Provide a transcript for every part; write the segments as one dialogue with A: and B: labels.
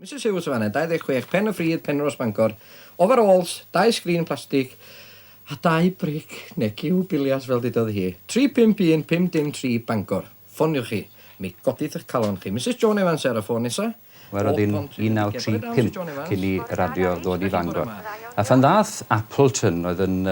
A: Mrs Huw fan 26, pen y ffryd, Penrose Bangor, overalls, 2 sgrin plastig, a 2 bric neu giw bilias fel dydodd hi. 351 513 Bangor. Ffoniwch chi, mi godith eich calon chi. Mrs John Evans ar y ffôn nesa.
B: Wel, oedd hi'n 1935 cyn i radio ddod i Fangor. A phan ddath Appleton, oedd yn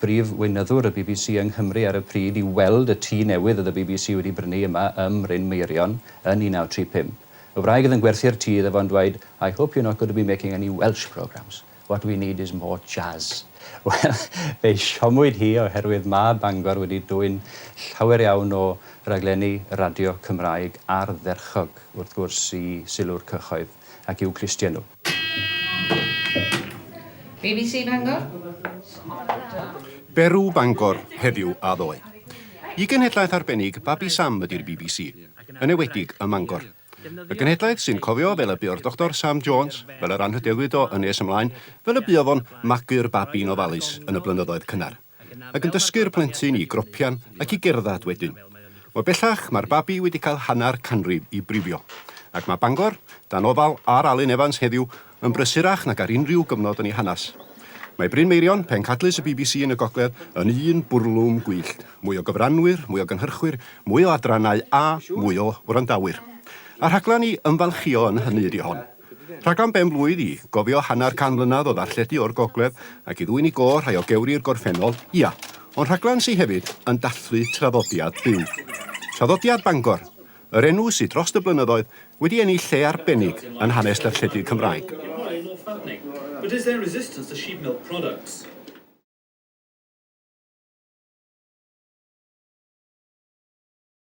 B: brif weinyddwr y BBC yng Nghymru ar y pryd, i weld y tŷ newydd oedd y BBC wedi brynu yma ym Mhryn Meirion yn 1935. Y wraig oedd yn gwerthu'r tŷ iddo fo'n dweud, I hope you're not going to be making any Welsh programmes. What we need is more jazz. Wel, fe siomwyd hi oherwydd mae Bangor wedi dwyn llawer iawn o raglenni radio Cymraeg ardderchog wrth gwrs i sylw'r cyhoedd ac i'w clustio nhw.
C: BBC Bangor?
D: Berw Bangor heddiw a ddoe. I genhedlaeth arbennig Babi Sam ydy'r BBC, yn ewedig ym Mangor. Y genhedlaeth sy'n cofio fel y bu'r Dr Sam Jones, fel yr anhydelwyd o Ynys ymlaen, fel y buodd o'n magu'r babi'n ofalus yn y blynyddoedd cynnar, ac yn dysgu'r plentyn i gropian ac i gerddad wedyn. O bellach, mae'r babi wedi cael hanner canrif i brifio, ac mae Bangor, dan ofal a'r Alun Evans heddiw, yn brysurach nag ar unrhyw gyfnod yn ei hanas. Mae Bryn Meirion, pencadlys y BBC yn y gogledd, yn un bwrlwm gwyllt. Mwy o gyfranwyr, mwy o gynhyrchwyr, mwy o adrannau a mwy o wrandawyr. A rhaglen i ymfalchio yn hynny ydi hon. Rhaglen ben blwydd i gofio hanner can mlynedd o ddarlledu o'r gogledd ac i ddwyn i gor rhai o gewri'r gorffennol, ia, ond rhaglen sy'n hefyd yn dathlu traddodiad byw. Traddodiad Bangor, yr enw sydd dros y blynyddoedd wedi ennill lle arbennig yn hanes darlledu Cymraeg.
E: But is there resistance to sheep milk products?